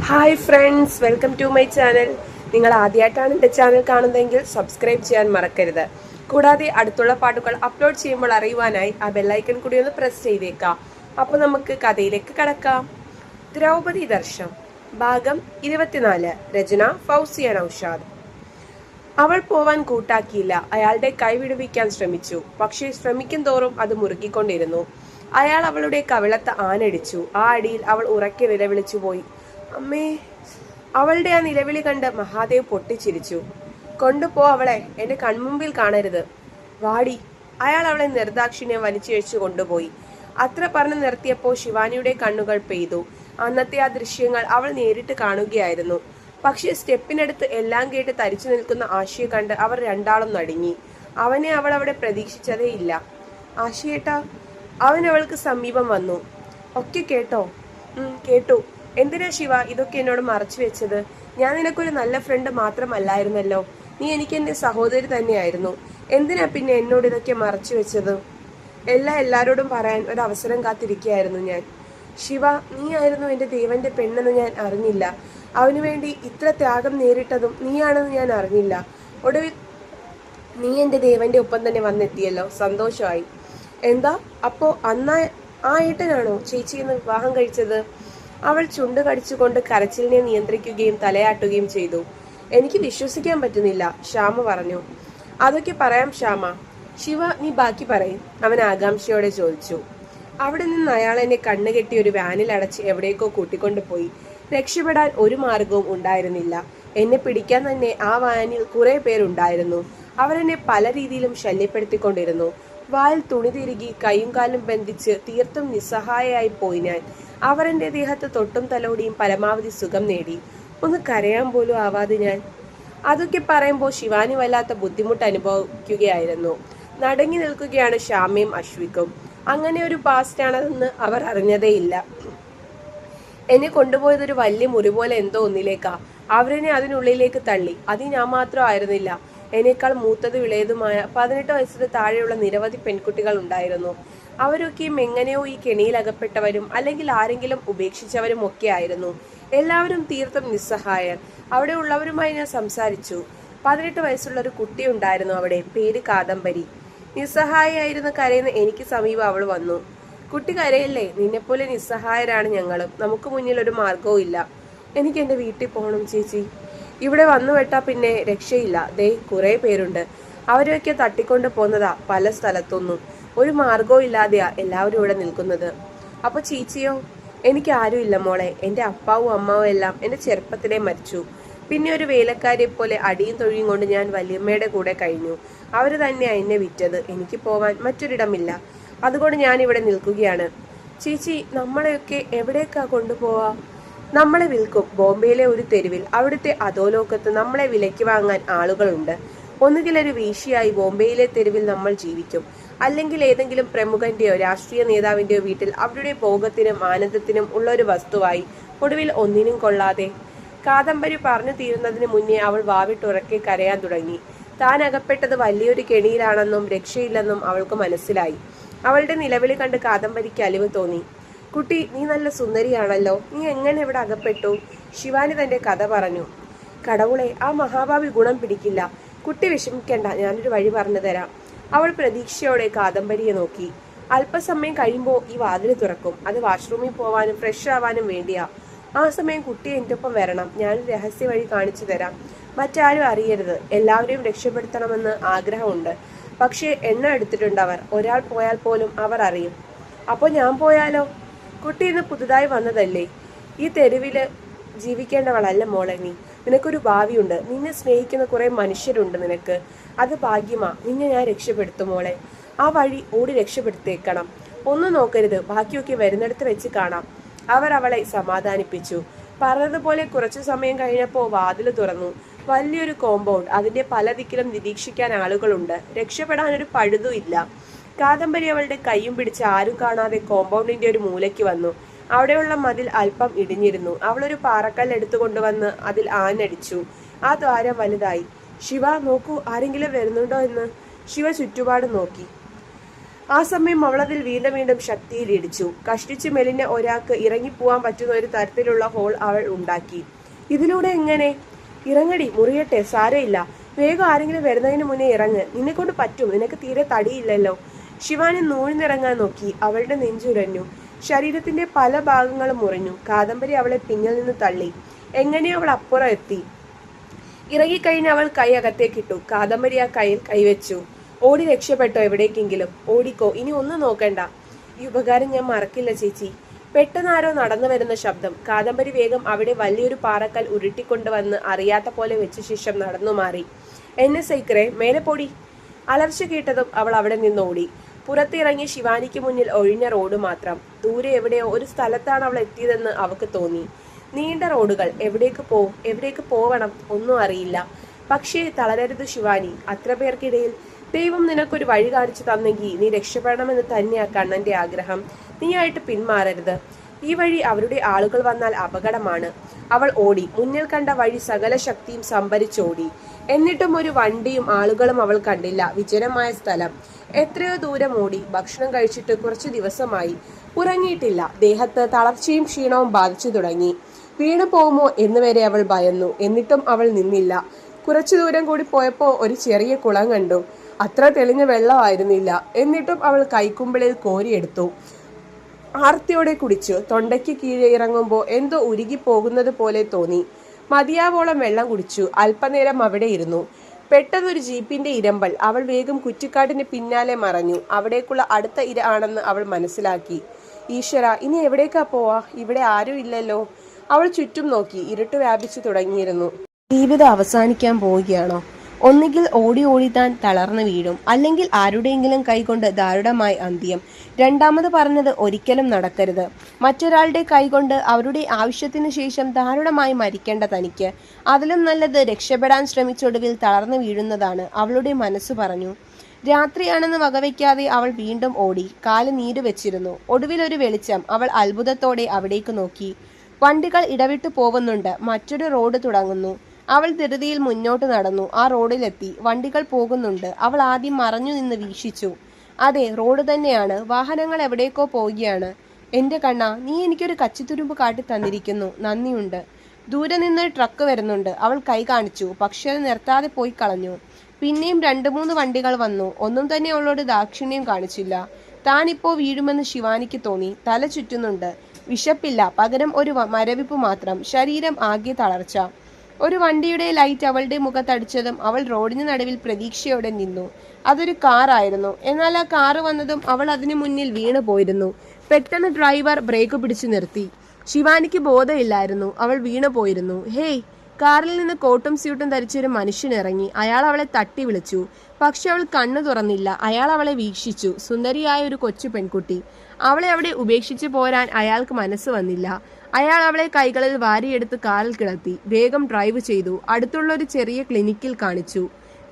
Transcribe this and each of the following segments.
Hi friends, welcome to my channel. നിങ്ങൾ ആദ്യമായിട്ടാണ് എൻ്റെ ചാനൽ കാണുന്നതെങ്കിൽ സബ്സ്ക്രൈബ് ചെയ്യാൻ മറക്കരുത്. കൂടാതെ അടുത്തുള്ള പാട്ടുകൾ അപ്ലോഡ് ചെയ്യുമ്പോൾ അറിയുവാനായി ആ ബെല്ലൈക്കൺ കൂടി ഒന്ന് പ്രസ് ചെയ്തേക്കാം. അപ്പോൾ നമുക്ക് കഥയിലേക്ക് കടക്കാം. ദ്രൗപദി ദർശം ഭാഗം 24. രചന ഫൗസിയ നൗഷാദ്. അവൾ പോവാൻ കൂട്ടാക്കിയില്ല. അയാളുടെ കൈ വിടുവിക്കാൻ ശ്രമിച്ചു. പക്ഷേ ശ്രമിക്കും തോറും അത് മുറുകിക്കൊണ്ടിരുന്നു. അയാൾ അവളുടെ കവിളത്ത് ആനടിച്ചു. ആ അടിയിൽ അവൾ ഉറക്കെ നിലവിളിച്ചു പോയി. അമ്മേ! അവളുടെ ആ നിലവിളി കണ്ട് മഹാദേവ് പൊട്ടിച്ചിരിച്ചു. കൊണ്ടുപോ അവളെ, എന്റെ കൺമുമ്പിൽ കാണരുത്. വാടി! അയാൾ അവളെ നിർദാക്ഷിണ്യം വലിച്ചിഴച്ചു കൊണ്ടുപോയി. അത്ര പറഞ്ഞു നിർത്തിയപ്പോൾ ശിവാനിയുടെ കണ്ണുകൾ പെയ്തു. അന്നത്തെ ആ ദൃശ്യങ്ങൾ അവൾ നേരിട്ട് കാണുകയായിരുന്നു. പക്ഷേ സ്റ്റെപ്പിനടുത്ത് എല്ലാം കേട്ട് തരിച്ചു നിൽക്കുന്ന ആശയെ കണ്ട് അവർ രണ്ടാളും നടുങ്ങി. അവനെ അവൾ അവിടെ പ്രതീക്ഷിച്ചതേ ഇല്ല. ആശയേട്ടാ! അവൻ അവൾക്ക് സമീപം വന്നു. ഒക്കെ കേട്ടോ? കേട്ടു. എന്തിനാ ശിവ ഇതൊക്കെ എന്നോട് മറച്ചു വെച്ചത്? ഞാൻ നിനക്കൊരു നല്ല ഫ്രണ്ട് മാത്രമല്ലായിരുന്നല്ലോ. നീ എനിക്ക് എൻ്റെ സഹോദരി തന്നെയായിരുന്നു. എന്തിനാ പിന്നെ എന്നോട് ഇതൊക്കെ മറച്ചു വെച്ചത്? എല്ലാരോടും പറയാൻ ഒരു അവസരം കാത്തിരിക്കുകയായിരുന്നു ഞാൻ. ശിവ, നീ ആയിരുന്നു എൻ്റെ ദേവന്റെ പെണ്ണെന്ന് ഞാൻ അറിഞ്ഞില്ല. അവനു വേണ്ടി ഇത്ര ത്യാഗം നേരിട്ടതും നീയാണെന്ന് ഞാൻ അറിഞ്ഞില്ല. ഒടുവിൽ നീ എൻ്റെ ദേവന്റെ ഒപ്പം തന്നെ വന്നെത്തിയല്ലോ. സന്തോഷമായി. എന്താ അപ്പോ ആ ഏട്ടനാണോ ചേച്ചിയെന്ന് വിവാഹം കഴിച്ചത്? അവൾ ചുണ്ട് കടിച്ചുകൊണ്ട് കരച്ചിലിനെ നിയന്ത്രിക്കുകയും തലയാട്ടുകയും ചെയ്തു. എനിക്ക് വിശ്വസിക്കാൻ പറ്റുന്നില്ല, ശ്യാമ പറഞ്ഞു. അതൊക്കെ പറയാം ശ്യാമ. ശിവ, നീ ബാക്കി പറയും, അവൻ ആകാംക്ഷയോടെ ചോദിച്ചു. അവിടെ നിന്ന് അയാൾ എന്നെ കണ്ണുകെട്ടി ഒരു വാനിൽ അടച്ച് എവിടേക്കോ കൂട്ടിക്കൊണ്ടുപോയി. രക്ഷപ്പെടാൻ ഒരു മാർഗവും ഉണ്ടായിരുന്നില്ല. എന്നെ പിടിക്കാൻ തന്നെ ആ വാനിൽ കുറെ പേരുണ്ടായിരുന്നു. അവരെന്നെ പല രീതിയിലും ശല്യപ്പെടുത്തിക്കൊണ്ടിരുന്നു. വായിൽ തുണി തിരുകി കൈയും കാലും ബന്ധിച്ച് തീർത്തും നിസ്സഹായയായി പോയി ഞാൻ. അവർ എൻ്റെ ദേഹത്ത് തൊട്ടും തലോടിയും പരമാവധി സുഖം നേടി. ഒന്ന് കരയാൻ പോലും ആവാതെ ഞാൻ. അതൊക്കെ പറയുമ്പോൾ ശിവാനി വല്ലാത്ത ബുദ്ധിമുട്ട് അനുഭവിക്കുകയായിരുന്നു. നടുങ്ങി നിൽക്കുകയാണ് ശ്യാമയും അശ്വിക്കും. അങ്ങനെ ഒരു പാസ്റ്റാണെന്ന് അവർ അറിഞ്ഞതേയില്ല. എന്നെ കൊണ്ടുപോയതൊരു വലിയ മുറി പോലെ എന്തോ ഒന്നിലേക്കാ. അവരെന്നെ അതിനുള്ളിലേക്ക് തള്ളി. അത് ഞാൻ മാത്രം ആയിരുന്നില്ല. എന്നേക്കാൾ മൂത്തത് ഇളയതുമായ 18 വയസ്സിന് താഴെയുള്ള നിരവധി പെൺകുട്ടികൾ ഉണ്ടായിരുന്നു. അവരൊക്കെയും എങ്ങനെയോ ഈ കെണിയിൽ അകപ്പെട്ടവരും അല്ലെങ്കിൽ ആരെങ്കിലും ഉപേക്ഷിച്ചവരും ഒക്കെ ആയിരുന്നു. എല്ലാവരും തീർത്തും നിസ്സഹായർ. അവിടെ ഉള്ളവരുമായി ഞാൻ സംസാരിച്ചു. 18 വയസ്സുള്ള ഒരു കുട്ടി ഉണ്ടായിരുന്നു അവിടെ. പേര് കാദംബരി. നിസ്സഹായായിരുന്നു കരയുന്ന എനിക്ക് സമീപം അവൾ വന്നു. കുട്ടി കരയല്ലേ, നിന്നെപ്പോലെ നിസ്സഹായരാണ് ഞങ്ങളും. നമുക്ക് മുന്നിൽ ഒരു മാർഗവും ഇല്ല. എനിക്ക് എൻ്റെ വീട്ടിൽ പോകണം ചേച്ചി. ഇവിടെ വന്നു വെട്ടാ പിന്നെ രക്ഷയില്ല. ദേ കുറെ പേരുണ്ട്. അവരെയൊക്കെ തട്ടിക്കൊണ്ട് പോന്നതാ പല സ്ഥലത്തൊന്നും. ഒരു മാർഗവും ഇല്ലാതെയാ എല്ലാവരും ഇവിടെ നിൽക്കുന്നത്. അപ്പൊ ചീച്ചിയോ? എനിക്ക് ആരും ഇല്ല മോളെ. എൻ്റെ അപ്പാവും അമ്മാവും എല്ലാം എൻ്റെ ചെറുപ്പത്തിലേ മരിച്ചു. പിന്നെ ഒരു വേലക്കാരിയെ പോലെ അടിയും തൊഴിയും കൊണ്ട് ഞാൻ വല്യമ്മയുടെ കൂടെ കഴിഞ്ഞു. അവര് തന്നെയാ എന്നെ വിറ്റത്. എനിക്ക് പോവാൻ മറ്റൊരിടമില്ല. അതുകൊണ്ട് ഞാൻ ഇവിടെ നിൽക്കുകയാണ്. ചേച്ചി, നമ്മളെയൊക്കെ എവിടേക്കാ കൊണ്ടുപോവാ? നമ്മളെ വിൽക്കും. ബോംബെയിലെ ഒരു തെരുവിൽ. അവിടുത്തെ അധോലോകത്ത് നമ്മളെ വിലയ്ക്ക് വാങ്ങാൻ ആളുകളുണ്ട്. ഒന്നുകിൽ ഒരു വീശിയായി ബോംബെയിലെ തെരുവിൽ നമ്മൾ ജീവിക്കും, അല്ലെങ്കിൽ ഏതെങ്കിലും പ്രമുഖന്റെയോ രാഷ്ട്രീയ നേതാവിന്റെയോ വീട്ടിൽ അവരുടെ ഭോഗത്തിനും ആനന്ദത്തിനും ഉള്ള ഒരു വസ്തുവായി. ഒടുവിൽ ഒന്നിനും കൊള്ളാതെ. കാദംബരി പറഞ്ഞു തീരുന്നതിന് മുന്നേ അവൾ വാവിട്ടുറക്കെ കരയാൻ തുടങ്ങി. താൻ അകപ്പെട്ടത് വലിയൊരു കെണിയിലാണെന്നും രക്ഷയില്ലെന്നും അവൾക്ക് മനസ്സിലായി. അവളുടെ നിലവിളി കണ്ട് കാദംബരിക്ക് അലിവ് തോന്നി. കുട്ടി, നീ നല്ല സുന്ദരിയാണല്ലോ. നീ എങ്ങനെ ഇവിടെ അകപ്പെട്ടു? ശിവാനി തന്റെ കഥ പറഞ്ഞു. കടവുളെ, ആ മഹാഭാവി ഗുണം പിടിക്കില്ല. കുട്ടി വിഷമിക്കണ്ട, ഞാനൊരു വഴി പറഞ്ഞു തരാം. അവൾ പ്രതീക്ഷയോടെ കാദംബരിയെ നോക്കി. അല്പസമയം കഴിയുമ്പോൾ ഈ വാതിൽ തുറക്കും. അത് വാഷ്റൂമിൽ പോവാനും ഫ്രഷ് ആവാനും വേണ്ടിയാ. ആ സമയം കുട്ടി എൻ്റെ ഒപ്പം വരണം. ഞാനൊരു രഹസ്യ വഴി കാണിച്ചു തരാം. മറ്റാരും അറിയരുത്. എല്ലാവരെയും രക്ഷപ്പെടുത്തണമെന്ന് ആഗ്രഹമുണ്ട്. പക്ഷേ എണ്ണ എടുത്തിട്ടുണ്ട് അവർ. ഒരാൾ പോയാൽ പോലും അവർ അറിയും. അപ്പോൾ ഞാൻ പോയാലോ? കുട്ടി ഇന്ന് പുതുതായി വന്നതല്ലേ. ഈ തെരുവില് ജീവിക്കേണ്ടവളല്ല മോളെ നീ. നിനക്കൊരു ഭാവിയുണ്ട്. നിന്നെ സ്നേഹിക്കുന്ന കുറെ മനുഷ്യരുണ്ട് നിനക്ക്. അത് ഭാഗ്യമാ. നിന്നെ ഞാൻ രക്ഷപ്പെടുത്തും മോളെ. ആ വഴി ഓടി രക്ഷപ്പെടുത്തേക്കണം. ഒന്നും നോക്കരുത്. ബാക്കിയൊക്കെ വരുന്നിടത്ത് വെച്ച് കാണാം. അവർ അവളെ സമാധാനിപ്പിച്ചു. പറഞ്ഞതുപോലെ കുറച്ചു സമയം കഴിഞ്ഞപ്പോൾ വാതിൽ തുറന്നു. വലിയൊരു കോമ്പൗണ്ട്. അതിന്റെ പല ദിക്കിലും നിരീക്ഷിക്കാൻ ആളുകളുണ്ട്. രക്ഷപ്പെടാൻ ഒരു പഴുതും ഇല്ല. കാദംബരി അവളുടെ കൈയും പിടിച്ച് ആരും കാണാതെ കോമ്പൗണ്ടിന്റെ ഒരു മൂലയ്ക്ക് വന്നു. അവിടെയുള്ള മതിൽ അല്പം ഇടിഞ്ഞിരുന്നു. അവളൊരു പാറക്കല്ല് എടുത്തു കൊണ്ടുവന്ന് അതിൽ ആഞ്ഞടിച്ചു. ആ ദ്വാരം വലുതായി. ശിവ, നോക്കൂ, ആരെങ്കിലും വരുന്നുണ്ടോ എന്ന്. ശിവ ചുറ്റുപാട് നോക്കി. ആ സമയം അവളതിൽ വീണ്ടും വീണ്ടും ശക്തിയിൽ ഇടിച്ചു. കഷ്ടിച്ച് മെലിഞ്ഞ ഒരാൾക്ക് ഇറങ്ങിപ്പോവാൻ പറ്റുന്ന ഒരു തരത്തിലുള്ള ഹോൾ അവൾ ഉണ്ടാക്കി. ഇതിലൂടെ എങ്ങനെ? ഇറങ്ങടി, മുറിയട്ടെ, സാരമില്ല. വേഗം ആരെങ്കിലും വരുന്നതിന് മുന്നേ ഇറങ്ങ്. നിന്നെക്കൊണ്ട് പറ്റും, നിനക്ക് തീരെ തടിയില്ലല്ലോ. ശിവാനി നൂഴ്ന്നിറങ്ങാൻ നോക്കി. അവളുടെ നെഞ്ചുരഞ്ഞു. ശരീരത്തിന്റെ പല ഭാഗങ്ങളും മുറിഞ്ഞു. കാദംബരി അവളെ പിന്നിൽ നിന്ന് തള്ളി. എങ്ങനെയോ അവൾ അപ്പുറം എത്തി. ഇറങ്ങിക്കഴിഞ്ഞ് അവൾ കൈ അകത്തേക്കിട്ടു. കാദംബരി ആ കയ്യിൽ കൈവച്ചു. ഓടി രക്ഷപ്പെട്ടോ എവിടേക്കെങ്കിലും. ഓടിക്കോ, ഇനി ഒന്നും നോക്കണ്ട. ഈ ഉപകാരം ഞാൻ മറക്കില്ല ചേച്ചി. പെട്ടെന്ന് ആരോ നടന്നു വരുന്ന ശബ്ദം. കാദംബരി വേഗം അവിടെ വലിയൊരു പാറക്കൽ ഉരുട്ടിക്കൊണ്ടുവന്ന് അറിയാത്ത പോലെ വെച്ച ശേഷം നടന്നു മാറി. എന്നെ സൈക്കറെ, മേലെ പൊടി. അലർച്ച കേട്ടതും അവൾ അവിടെ നിന്ന് ഓടി. പുറത്തിറങ്ങി ശിവാനിക്ക് മുന്നിൽ ഒഴിഞ്ഞ റോഡ് മാത്രം. ദൂരെ എവിടെയോ ഒരു സ്ഥലത്താണ് അവൾ എത്തിയതെന്ന് അവൾക്ക് തോന്നി. നീണ്ട റോഡുകൾ. എവിടേക്ക് പോവണം ഒന്നും അറിയില്ല. പക്ഷേ തളരരുത് ശിവാനി. അത്ര പേർക്കിടയിൽ ദൈവം നിനക്കൊരു വഴി കാണിച്ചു തന്നെങ്കിൽ നീ രക്ഷപ്പെടണമെന്ന് തന്നെയാ കണ്ണന്റെ ആഗ്രഹം. നീയായിട്ട് പിന്മാറരുത്. ഈ വഴി അവരുടെ ആളുകൾ വന്നാൽ അപകടമാണ്. അവൾ ഓടി. മുന്നിൽ കണ്ട വഴി സകല ശക്തിയും സംഭരിച്ചോടി. എന്നിട്ടും ഒരു വണ്ടിയും ആളുകളും അവൾ കണ്ടില്ല. വിജനമായ സ്ഥലം. എത്രയോ ദൂരം ഓടി. ഭക്ഷണം കഴിച്ചിട്ട് കുറച്ചു ദിവസമായി. ഉറങ്ങിയിട്ടില്ല. ദേഹത്ത് തളർച്ചയും ക്ഷീണവും ബാധിച്ചു തുടങ്ങി. വീണു പോകുമോ എന്നുവരെ അവൾ ഭയന്നു. എന്നിട്ടും അവൾ നിന്നില്ല. കുറച്ചു ദൂരം കൂടി പോയപ്പോൾ ഒരു ചെറിയ കുളം കണ്ടു. അത്ര തെളിഞ്ഞ വെള്ളമായിരുന്നില്ല. എന്നിട്ടും അവൾ കൈക്കുമ്പിളിൽ കോരിയെടുത്തു. ആർത്തിയോടെ കുടിച്ചു. തൊണ്ടയ്ക്ക് കീഴെ ഇറങ്ങുമ്പോൾ എന്തോ ഉരുകി പോകുന്നത് പോലെ തോന്നി. മതിയാവോളം വെള്ളം കുടിച്ചു. അല്പനേരം അവിടെ ഇരുന്നു. പെട്ടെന്നൊരു ജീപ്പിന്റെ ഇരമ്പൽ. അവൾ വേഗം കുറ്റിക്കാട്ടിന് പിന്നാലെ മറഞ്ഞു. അവിടേക്കുള്ള അടുത്ത ഇര ആണെന്ന് അവൾ മനസ്സിലാക്കി. ഈശ്വര, ഇനി എവിടേക്കാ പോവാ? ഇവിടെ ആരും ഇല്ലല്ലോ. അവൾ ചുറ്റും നോക്കി. ഇരുട്ട് വ്യാപിച്ചു തുടങ്ങിയിരുന്നു. ജീവിതം അവസാനിക്കാൻ പോവുകയാണോ? ഒന്നുകിൽ ഓടി ഓടി താൻ തളർന്നു വീഴും, അല്ലെങ്കിൽ ആരുടെയെങ്കിലും കൈകൊണ്ട് ദാരുണമായി അന്ത്യം. രണ്ടാമത് പറഞ്ഞത് ഒരിക്കലും നടക്കരുത്. മറ്റൊരാളുടെ കൈകൊണ്ട് അവരുടെ ആവശ്യത്തിനു ശേഷം ദാരുണമായി മരിക്കേണ്ട തനിക്ക് അതിലും നല്ലത് രക്ഷപ്പെടാൻ ശ്രമിച്ചൊടുവിൽ തളർന്നു വീഴുന്നതാണ്. അവളുടെ മനസ്സ് പറഞ്ഞു. രാത്രിയാണെന്ന് വകവയ്ക്കാതെ അവൾ വീണ്ടും ഓടി. കാല് നീര് വെച്ചിരുന്നു. ഒടുവിൽ ഒരു വെളിച്ചം. അവൾ അത്ഭുതത്തോടെ അവിടേക്ക് നോക്കി. വണ്ടികൾ ഇടവിട്ടു പോകുന്നുണ്ട്. മറ്റൊരു റോഡ് തുടങ്ങുന്നു. അവൾ ധൃതിയിൽ മുന്നോട്ട് നടന്നു. ആ റോഡിലെത്തി. വണ്ടികൾ പോകുന്നുണ്ട്. അവൾ ആദ്യം മറഞ്ഞു നിന്ന് വീക്ഷിച്ചു. അതെ, റോഡ് തന്നെയാണ്. വാഹനങ്ങൾ എവിടേക്കോ പോവുകയാണ്. എന്റെ കണ്ണ, നീ എനിക്കൊരു കച്ചിത്തുരുമ്പ് കാട്ടി തന്നിരിക്കുന്നു. നന്ദിയുണ്ട്. ദൂരെ നിന്ന് ട്രക്ക് വരുന്നുണ്ട്. അവൾ കൈ കാണിച്ചു. പക്ഷെ അത് നിർത്താതെ പോയി കളഞ്ഞു. പിന്നെയും 2-3 വണ്ടികൾ വന്നു. ഒന്നും തന്നെ അവളോട് ദാക്ഷിണ്യം കാണിച്ചില്ല. താനിപ്പോ വീഴുമെന്ന് ശിവാനിക്ക് തോന്നി. തല ചുറ്റുന്നുണ്ട്. വിശപ്പില്ല, പകരം ഒരു മരവിപ്പ് മാത്രം. ശരീരം ആകെ തളർച്ച. ഒരു വണ്ടിയുടെ ലൈറ്റ് അവളുടെ മുഖത്തടിച്ചതും അവൾ റോഡിന് നടുവിൽ പ്രതീക്ഷയോടെ നിന്നു. അതൊരു കാറായിരുന്നു. എന്നാൽ ആ കാറ് വന്നതും അവൾ അതിനു മുന്നിൽ വീണു പോയിരുന്നു. പെട്ടെന്ന് ഡ്രൈവർ ബ്രേക്ക് പിടിച്ചു നിർത്തി. ശിവാനിക്ക് ബോധമില്ലായിരുന്നു. അവൾ വീണു പോയിരുന്നു. ഹേയ്! കാറിൽ നിന്ന് കോട്ടും സ്യൂട്ടും ധരിച്ചൊരു മനുഷ്യൻ ഇറങ്ങി. അയാൾ അവളെ തട്ടി വിളിച്ചു. പക്ഷെ അവൾ കണ്ണു തുറന്നില്ല. അയാൾ അവളെ വീക്ഷിച്ചു. സുന്ദരിയായ ഒരു കൊച്ചു പെൺകുട്ടി. അവളെ അവിടെ ഉപേക്ഷിച്ചു പോരാൻ അയാൾക്ക് മനസ്സ് വന്നില്ല. അയാൾ അവളെ കൈകളിൽ വാരിയെടുത്ത് കാറിൽ കിടത്തി. വേഗം ഡ്രൈവ് ചെയ്തു. അടുത്തുള്ള ഒരു ചെറിയ ക്ലിനിക്കിൽ കാണിച്ചു.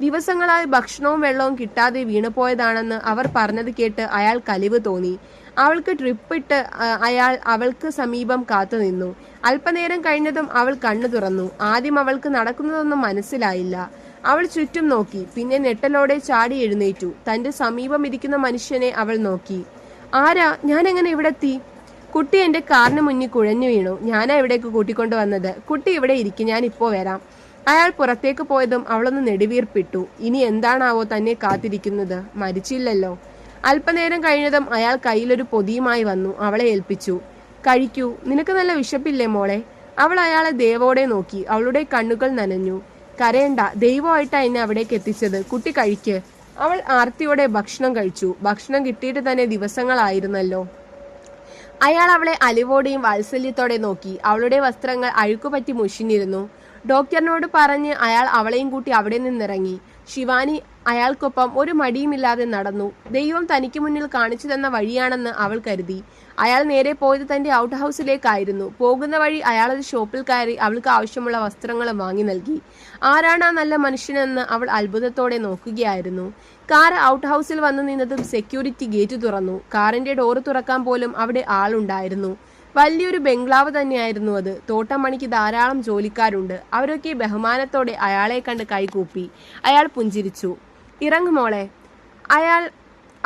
ദിവസങ്ങളായി ഭക്ഷണവും വെള്ളവും കിട്ടാതെ വീണുപോയതാണെന്ന് അവർ പറഞ്ഞത് കേട്ട് അയാൾ കലിവ് തോന്നി. അവൾക്ക് ട്രിപ്പിട്ട് അയാൾ അവൾക്ക് സമീപം കാത്തുനിന്നു. അല്പനേരം കഴിഞ്ഞതും അവൾ കണ്ണു തുറന്നു. ആദ്യം അവൾക്ക് നടക്കുന്നതൊന്നും മനസ്സിലായില്ല. അവൾ ചുറ്റും നോക്കി. പിന്നെ ഞെട്ടലോടെ ചാടി എഴുന്നേറ്റു. തന്റെ സമീപം ഇരിക്കുന്ന മനുഷ്യനെ അവൾ നോക്കി. ആരാ? ഞാൻ എങ്ങനെ ഇവിടെ എത്തി? കുട്ടി എന്റെ കാറിന് മുന്നിൽ കുഴഞ്ഞു വീണു. ഞാനാ ഇവിടേക്ക് കൂട്ടിക്കൊണ്ടു വന്നത്. കുട്ടി ഇവിടെ ഇരിക്കും, ഞാൻ ഇപ്പോൾ വരാം. അയാൾ പുറത്തേക്ക് പോയതും അവളൊന്ന് നെടുവീർപ്പിട്ടു. ഇനി എന്താണാവോ തന്നെ കാത്തിരിക്കുന്നത്? മരിച്ചില്ലല്ലോ. അല്പനേരം കഴിഞ്ഞതും അയാൾ കയ്യിലൊരു പൊതിയുമായി വന്നു. അവളെ ഏൽപ്പിച്ചു. കഴിക്കൂ, നിനക്ക് നല്ല വിശപ്പില്ലേ മോളെ? അവൾ അയാളെ ദയവോടെ നോക്കി. അവളുടെ കണ്ണുകൾ നനഞ്ഞു. കരയണ്ട, ദൈവമായിട്ടാ എന്നെ അവിടേക്ക് എത്തിച്ചത്. കുട്ടി കഴിക്ക്. അവൾ ആർത്തിയോടെ ഭക്ഷണം കഴിച്ചു. ഭക്ഷണം കിട്ടിയിട്ട് തന്നെ ദിവസങ്ങളായിരുന്നല്ലോ. അയാൾ അവളെ അലിവോടെയും വാത്സല്യത്തോടെ നോക്കി. അവളുടെ വസ്ത്രങ്ങൾ അഴുക്കുപറ്റി മുഷിഞ്ഞിരുന്നു. ഡോക്ടറിനോട് പറഞ്ഞ് അയാൾ അവളെയും കൂട്ടി അവിടെ നിന്നിറങ്ങി. ശിവാനി അയാൾക്കൊപ്പം ഒരു മടിയുമില്ലാതെ നടന്നു. ദൈവം തനിക്ക് മുന്നിൽ കാണിച്ചു തന്ന വഴിയാണെന്ന് അവൾ കരുതി. അയാൾ നേരെ പോയത് തന്റെ ഔട്ട് ഹൗസിലേക്കായിരുന്നു. പോകുന്ന വഴി അയാളൊരു ഷോപ്പിൽ കയറി അവൾക്ക് ആവശ്യമുള്ള വസ്ത്രങ്ങളും വാങ്ങി നൽകി. ആരാണ് ആ നല്ല മനുഷ്യനെന്ന് അവൾ അത്ഭുതത്തോടെ നോക്കുകയായിരുന്നു. കാർ ഔട്ട് ഹൗസിൽ വന്നു നിന്നതും സെക്യൂരിറ്റി ഗേറ്റ് തുറന്നു. കാറിന്റെ ഡോറ് തുറക്കാൻ പോലും അവിടെ ആളുണ്ടായിരുന്നു. വലിയൊരു ബംഗ്ലാവ് തന്നെയായിരുന്നു അത്. തോട്ടം പണിക്ക് ധാരാളം ജോലിക്കാരുണ്ട്. അവരൊക്കെ ബഹുമാനത്തോടെ അയാളെ കണ്ട് കൈകൂപ്പി. അയാൾ പുഞ്ചിരിച്ചു. ഇറങ്ങുമോളെ. അയാൾ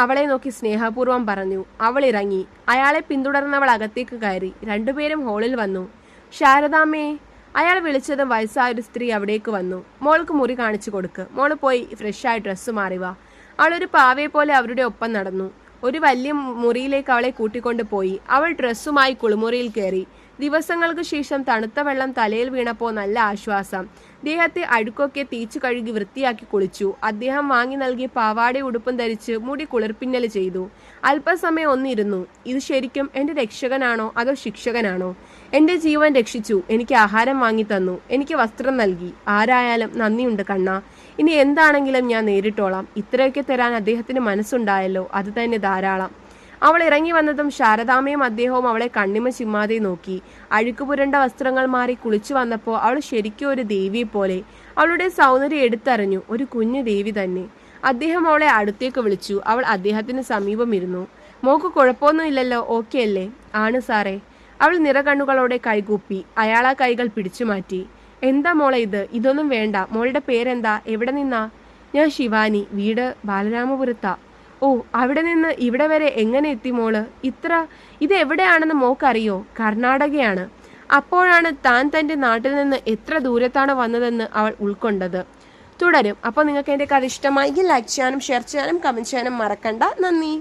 അവളെ നോക്കി സ്നേഹപൂർവ്വം പറഞ്ഞു. അവൾ ഇറങ്ങി. അയാളെ പിന്തുടർന്നവൾ അകത്തേക്ക് കയറി. രണ്ടുപേരും ഹാളിൽ വന്നു. ശാരദാമ്മേ, അയാൾ വിളിച്ചതും വയസ്സായ ഒരു സ്ത്രീ അവിടേക്ക് വന്നു. മോൾക്ക് മുറി കാണിച്ചു കൊടുക്ക്. മോള് പോയി ഫ്രഷായി ഡ്രസ്സ് മാറിവാ. അവളൊരു പാവയെ പോലെ അവരുടെ ഒപ്പം നടന്നു. ഒരു വലിയ മുറിയിലേക്ക് അവളെ കൂട്ടിക്കൊണ്ടു പോയി. അവൾ ഡ്രസ്സുമായി കുളിമുറിയിൽ കയറി. ദിവസങ്ങൾക്ക് ശേഷം തണുത്ത വെള്ളം തലയിൽ വീണപ്പോൾ നല്ല ആശ്വാസം. ദേഹത്തെ അഴുക്കൊക്കെ തേച്ചു കഴുകി വൃത്തിയാക്കി കുളിച്ചു. അദ്ദേഹം വാങ്ങി നൽകിയ പാവാട ഉടുപ്പും ധരിച്ച് മുടി കുളിർപ്പിന്നൽ ചെയ്തു. അല്പസമയം ഒന്നിരുന്നു. ഇത് ശരിക്കും എൻ്റെ രക്ഷകനാണോ അതോ ശിക്ഷകനാണോ? എൻ്റെ ജീവൻ രക്ഷിച്ചു, എനിക്ക് ആഹാരം വാങ്ങി തന്നു, എനിക്ക് വസ്ത്രം നൽകി. ആരായാലും നന്ദിയുണ്ട് കണ്ണ. ഇനി എന്താണെങ്കിലും ഞാൻ നേരിട്ടോളാം. ഇത്രയൊക്കെ തരാൻ അദ്ദേഹത്തിന് മനസ്സുണ്ടായല്ലോ, അത് തന്നെ ധാരാളം. അവൾ ഇറങ്ങി വന്നതും ശാരദാമ്മയും അദ്ദേഹവും അവളെ കണ്ണിമ ചിമ്മാതെ നോക്കി. അഴുക്കുപുരണ്ട വസ്ത്രങ്ങൾ മാറി കുളിച്ചു വന്നപ്പോൾ അവൾ ശരിക്കും ഒരു ദേവിയെ പോലെ. അവളുടെ സൗന്ദര്യം എടുത്തറിഞ്ഞു. ഒരു കുഞ്ഞു ദേവി തന്നെ. അദ്ദേഹം അവളെ അടുത്തേക്ക് വിളിച്ചു. അവൾ അദ്ദേഹത്തിന് സമീപം ഇരുന്നു. മോക്ക് കുഴപ്പമൊന്നുമില്ലല്ലോ, ഓക്കെ അല്ലേ? ആണ് സാറേ. അവൾ നിറകണ്ണുകളോടെ കൈകൂപ്പി. അയാൾ ആ കൈകൾ പിടിച്ചു മാറ്റി. എന്താ മോളെ ഇത്? ഇതൊന്നും വേണ്ട. മോളുടെ പേരെന്താ? എവിടെ നിന്നാ? ഞാൻ ശിവാനി. വീട് ബാലരാമപുരത്താ. ഓ, അവിടെ നിന്ന് ഇവിടെ വരെ എങ്ങനെ എത്തി മോള്? ഇത് എവിടെയാണെന്ന് മോക്കറിയോ? കർണാടകയാണ്. അപ്പോഴാണ് താൻ തൻ്റെ നാട്ടിൽ നിന്ന് എത്ര ദൂരത്താണ് വന്നതെന്ന് അവൾ ഉൾക്കൊണ്ടത്. തുടരും. അപ്പോൾ നിങ്ങൾക്ക് എൻ്റെ കഥ ഇഷ്ടമായെങ്കിൽ ലൈക്ക് ചെയ്യാനും ഷെയർ ചെയ്യാനും കമൻറ്റ് ചെയ്യാനും മറക്കണ്ട. നന്ദി.